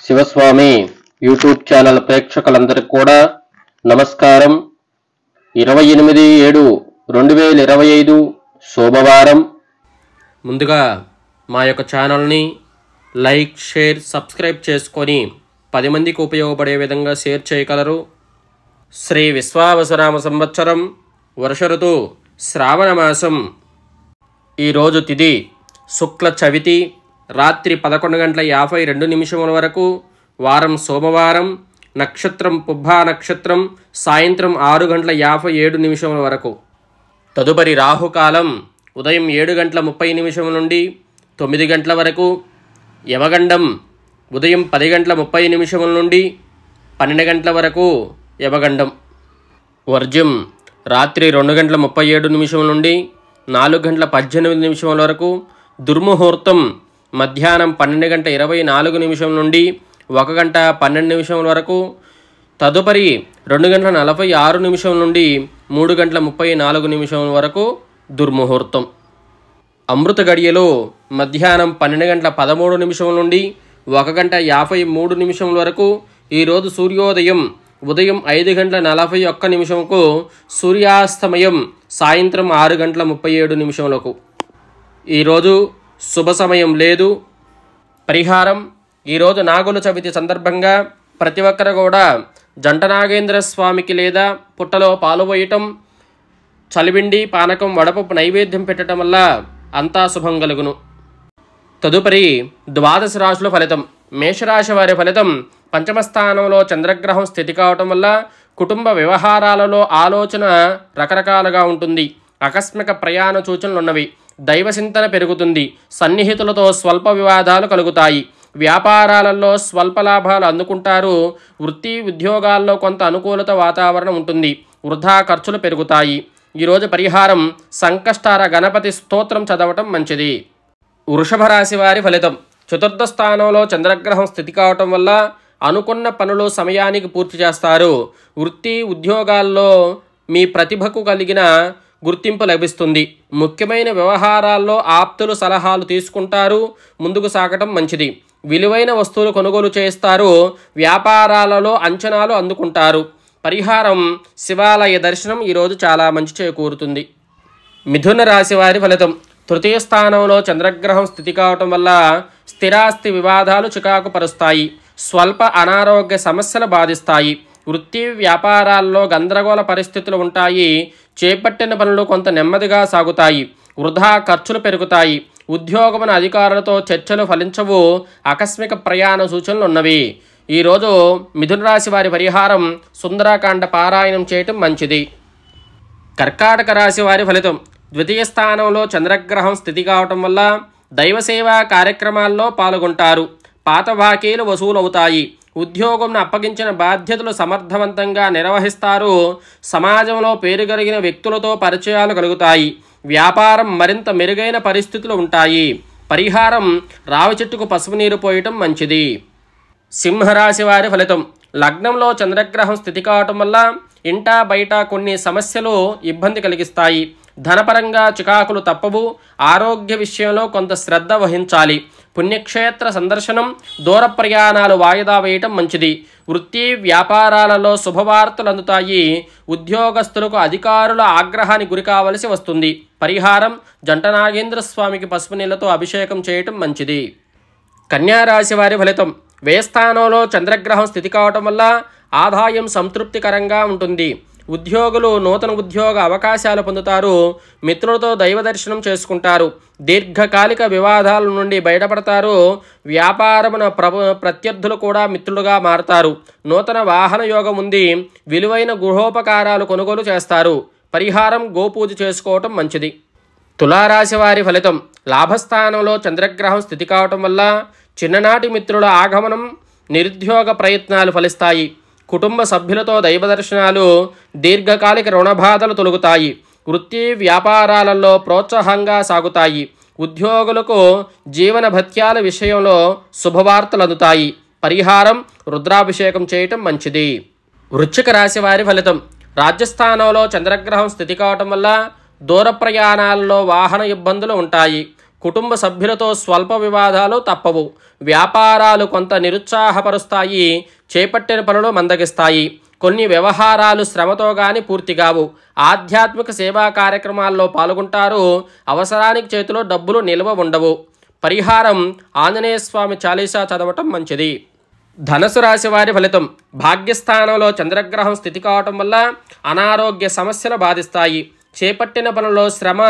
Shivaswami YouTube channel ప్రేక్షకులందరికీ కూడా నమస్కారం. 28/7/2025 సోమవారం. ముందుగా మా యొక్క ఛానల్ని లైక్, షేర్, సబ్స్క్రైబ్ చేసుకొని 10 మందికి ఉపయోగపడే విధంగా షేర్ చేయగలరు. శ్రీ విశ్వావసునామ సంవత్సరం, వర్ష ఋతు, శ్రావణ మాసం. ఈరోజు తిథి శుక్ల చవితి, రాత్రి 11:52 వరకు. వారం సోమవారం. నక్షత్రం పుబ్బా నక్షత్రం, సాయంత్రం 6:57 వరకు. తదుపరి రాహుకాలం ఉదయం 7:30 నుండి 9 గంటల వరకు. యమగండం ఉదయం 10:30 నుండి 12 గంటల వరకు యమగండం. వర్జ్యం రాత్రి 2:37 నుండి 4:18 వరకు. దుర్ముహూర్తం మధ్యాహ్నం 12:24 నుండి 1:12 వరకు. తదుపరి 2:46 నుండి 3:34 వరకు దుర్ముహూర్తం. అమృత గడియలో మధ్యాహ్నం 12:13 నుండి 1:53 వరకు. ఈరోజు సూర్యోదయం ఉదయం 5:41 సూర్యాస్తమయం సాయంత్రం 6:37. ఈరోజు శుభ సమయం లేదు. పరిహారం: ఈరోజు నాగుల చవితి సందర్భంగా ప్రతి ఒక్కరు కూడా జంట నాగేంద్ర స్వామికి లేదా పుట్టలో పాలు పోయటం, చలివిండి, పానకం, వడపప్పు నైవేద్యం పెట్టడం వల్ల అంతా శుభం కలుగును. తదుపరి ద్వాదశ రాశుల ఫలితం. మేషరాశి వారి ఫలితం: పంచమ స్థానంలో చంద్రగ్రహం స్థితి కావటం వల్ల కుటుంబ వ్యవహారాలలో ఆలోచన రకరకాలుగా ఉంటుంది. ఆకస్మిక ప్రయాణ సూచనలు ఉన్నవి. దైవచింతన పెరుగుతుంది. సన్నిహితులతో స్వల్ప వివాదాలు కలుగుతాయి. వ్యాపారాలలో స్వల్ప లాభాలు అందుకుంటారు. వృత్తి ఉద్యోగాల్లో కొంత అనుకూలత వాతావరణం ఉంటుంది. వృధా ఖర్చులు పెరుగుతాయి. ఈరోజు పరిహారం: సంకష్టార గణపతి స్తోత్రం చదవటం మంచిది. వృషభ రాశి వారి ఫలితం. చతుర్థ స్థానంలో చంద్రగ్రహం స్థితి కావటం వల్ల అనుకున్న పనులు సమయానికి పూర్తి చేస్తారు. వృత్తి ఉద్యోగాల్లో మీ ప్రతిభకు కలిగిన గుర్తింపు లభిస్తుంది. ముఖ్యమైన వ్యవహారాల్లో ఆప్తులు సలహాలు తీసుకుంటారు. ముందుకు సాగటం మంచిది. విలువైన వస్తువులు కొనుగోలు చేస్తారు. వ్యాపారాలలో అంచనాలు అందుకుంటారు. పరిహారం: శివాలయ దర్శనం ఈరోజు చాలా మంచి చేకూరుతుంది. మిథున రాశి వారి ఫలితం. తృతీయ స్థానంలో చంద్రగ్రహం స్థితి కావటం వల్ల స్థిరాస్తి వివాదాలు చికాకు పరుస్తాయి. స్వల్ప అనారోగ్య సమస్యలు బాధిస్తాయి. వృత్తి వ్యాపారాల్లో గందరగోళ పరిస్థితులు ఉంటాయి. చేపట్టిన పనులు కొంత నెమ్మదిగా సాగుతాయి. వృధా ఖర్చులు పెరుగుతాయి. ఉద్యోగమున అధికారులతో చర్చలు ఫలించవు. ఆకస్మిక ప్రయాణ సూచనలు ఉన్నవి. ఈరోజు మిథున రాశి వారి పరిహారం: సుందరాకాండ పారాయణం చేయటం మంచిది. కర్కాటక రాశి వారి ఫలితం. ద్వితీయ స్థానంలో చంద్రగ్రహం స్థితి కావటం వల్ల దైవసేవా కార్యక్రమాల్లో పాల్గొంటారు. పాత బాకీలు వసూలవుతాయి. ఉద్యోగంను అప్పగించిన బాధ్యతలు సమర్థవంతంగా నిర్వహిస్తారు. సమాజంలో పేరుగలిగిన వ్యక్తులతో పరిచయాలు కలుగుతాయి. వ్యాపారం మరింత మెరుగైన పరిస్థితులు ఉంటాయి. పరిహారం: రావి చెట్టుకు పసుపు నీరు పోయటం మంచిది. సింహరాశి వారి ఫలితం. లగ్నంలో చంద్రగ్రహం స్థితి కావటం వల్ల ఇంటా బయట కొన్ని సమస్యలు ఇబ్బంది కలిగిస్తాయి. ధనపరంగా చికాకులు తప్పవు. ఆరోగ్య విషయంలో కొంత శ్రద్ధ వహించాలి. పుణ్యక్షేత్ర సందర్శనం, దూర ప్రయాణాలు వాయిదా వేయటం మంచిది. వృత్తి వ్యాపారాలలో శుభవార్తలు అందుతాయి. ఉద్యోగస్తులకు అధికారుల ఆగ్రహానికి గురి కావలసి వస్తుంది. పరిహారం: జంట నాగేంద్ర స్వామికి పసుపు నీళ్లతో అభిషేకం చేయటం మంచిది. కన్యారాశి వారి ఫలితం. వ్యయస్థానంలో చంద్రగ్రహం స్థితి కావటం వల్ల ఆదాయం సంతృప్తికరంగా ఉంటుంది. ఉద్యోగులు నూతన ఉద్యోగ అవకాశాలు పొందుతారు. మిత్రులతో దైవ దర్శనం చేసుకుంటారు. దీర్ఘకాలిక వివాదాల నుండి బయటపడతారు. వ్యాపారమున ప్రత్యర్థులు కూడా మిత్రులుగా మారతారు. నూతన వాహన యోగం ఉంది. విలువైన గృహోపకారాలు కొనుగోలు చేస్తారు. పరిహారం: గోపూజ చేసుకోవటం మంచిది. తులారాశి వారి ఫలితం. లాభస్థానంలో చంద్రగ్రహం స్థితి కావటం వల్ల చిన్ననాటి మిత్రుల ఆగమనం, నిరుద్యోగ ప్రయత్నాలు ఫలిస్తాయి. కుటుంబ సభ్యులతో దైవ దర్శనాలు, దీర్ఘకాలిక రుణబాధలు తొలగుతాయి. వృత్తి వ్యాపారాలలో ప్రోత్సాహంగా సాగుతాయి. ఉద్యోగులకు జీవన భత్యాల విషయంలో శుభవార్తలు అందుతాయి. పరిహారం: రుద్రాభిషేకం చేయటం మంచిది. వృశ్చిక రాశి వారి ఫలితం. రాజ్యస్థానంలో చంద్రగ్రహం స్థితి కావటం వల్ల దూర ప్రయాణాలలో వాహన ఇబ్బందులు ఉంటాయి. కుటుంబ సభ్యులతో స్వల్ప వివాదాలు తప్పవు. వ్యాపారాలు కొంత నిరుత్సాహపరుస్తాయి. చేపట్టిన పనులు మందగిస్తాయి. కొన్ని వ్యవహారాలు శ్రమతో గాని పూర్తి కావు. ఆధ్యాత్మిక సేవా కార్యక్రమాల్లో పాల్గొంటారు. అవసరానికి చేతిలో డబ్బులు నిల్వ ఉండవు. పరిహారం ఆంజనేయ స్వామి చాలీసా చదవటం మంచిది. ధనుసు రాశి వారి ఫలితం. భాగ్యస్థానంలో చంద్రగ్రహం స్థితి కావటం వల్ల అనారోగ్య సమస్యలు బాధిస్తాయి. చేపట్టిన పనుల్లో శ్రమ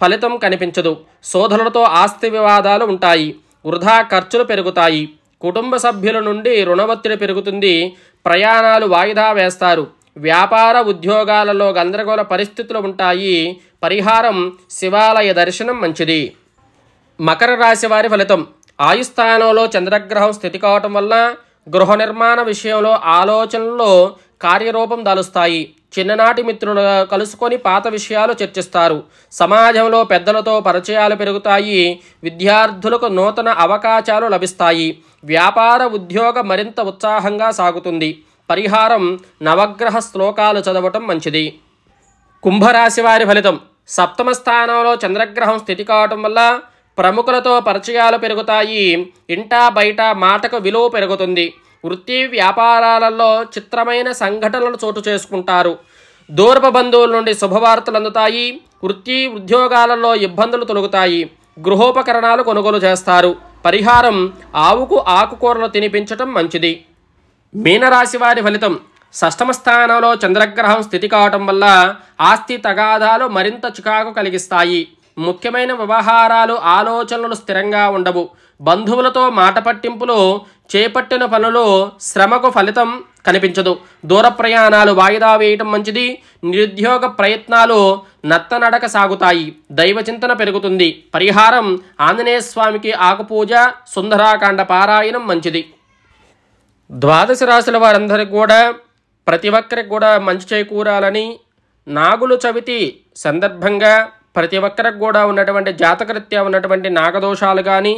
ఫలితం కనిపించదు. సోదరులతో ఆస్తి వివాదాలు ఉంటాయి. వృధా ఖర్చులు పెరుగుతాయి. కుటుంబ సభ్యుల నుండి రుణ ఒత్తిడి పెరుగుతుంది. ప్రయాణాలు వాయిదా వేస్తారు. వ్యాపార ఉద్యోగాలలో గందరగోళ పరిస్థితులు ఉంటాయి. పరిహారం శివాలయ దర్శనం మంచిది. మకర రాశి వారి ఫలితం. ఆయుస్థానంలో చంద్రగ్రహం స్థితి కావటం వల్ల గృహ నిర్మాణ విషయంలో ఆలోచనల్లో కార్యరూపం దాలుస్తాయి. చిన్ననాటి మిత్రులు కలుసుకొని పాత విషయాలు చర్చిస్తారు. సమాజంలో పెద్దలతో పరిచయాలు పెరుగుతాయి. విద్యార్థులకు నూతన అవకాశాలు లభిస్తాయి. వ్యాపార ఉద్యోగం మరింత ఉత్సాహంగా సాగుతుంది. పరిహారం నవగ్రహ శ్లోకాలు చదవటం మంచిది. కుంభరాశి వారి ఫలితం. సప్తమ స్థానంలో చంద్రగ్రహం స్థితి కావటం వల్ల ప్రముఖులతో పరిచయాలు పెరుగుతాయి. ఇంటా బయట మాటకు విలువ పెరుగుతుంది. వృత్తి వ్యాపారాలలో చిత్రమైన సంఘటనలు చోటు చేసుకుంటారు. దూరపు బంధువుల నుండి శుభవార్తలు అందుతాయి. వృత్తి ఉద్యోగాలలో ఇబ్బందులు తొలగుతాయి. గృహోపకరణాలు కొనుగోలు చేస్తారు. పరిహారం ఆవుకు ఆకుకూరలు తినిపించటం మంచిది. మీనరాశి వారి ఫలితం. షష్టమ స్థానంలో చంద్రగ్రహం స్థితి కావటం వల్ల ఆస్తి తగాదాలు మరింత చికాకు కలిగిస్తాయి. ముఖ్యమైన వ్యవహారాలు ఆలోచనలు స్థిరంగా ఉండవు. బంధువులతో మాట పట్టింపులు. చేపట్టిన పనులు శ్రమకు ఫలితం కనిపించదు. దూర ప్రయాణాలు వాయిదా వేయటం మంచిది. నిరుద్యోగ ప్రయత్నాలు నత్తనడక సాగుతాయి. దైవచింతన పెరుగుతుంది. పరిహారం ఆంజనేయ స్వామికి ఆకుపూజ, సుందరాకాండ పారాయణం మంచిది. ద్వాదశ రాశుల వారందరికీ కూడా ప్రతి ఒక్కరికి కూడా మంచి చేకూరాలని, నాగుల చవితి సందర్భంగా ప్రతి ఒక్కరికి కూడా ఉన్నటువంటి జాతకరీత్యా ఉన్నటువంటి నాగదోషాలు కానీ,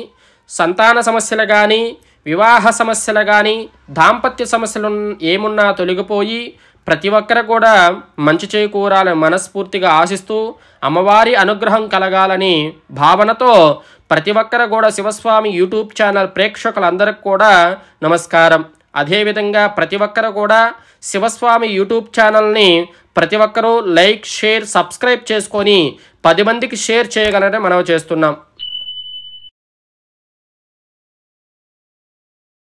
సంతాన సమస్యలు కానీ, వివాహ సమస్యలు కానీ, దాంపత్య సమస్యలు ఏమున్నా తొలగిపోయి ప్రతి ఒక్కరు కూడా మంచి చేకూరాలని మనస్ఫూర్తిగా ఆశిస్తూ అమ్మవారి అనుగ్రహం కలగాలని భావనతో ప్రతి ఒక్కరు కూడా శివస్వామి యూట్యూబ్ ఛానల్ ప్రేక్షకులందరికీ కూడా నమస్కారం. అదేవిధంగా ప్రతి ఒక్కరు కూడా శివస్వామి యూట్యూబ్ ఛానల్ని ప్రతి ఒక్కరూ లైక్, షేర్, సబ్స్క్రైబ్ చేసుకొని 10 మందికి షేర్ చేయగలరని మనవి చేస్తున్నాం.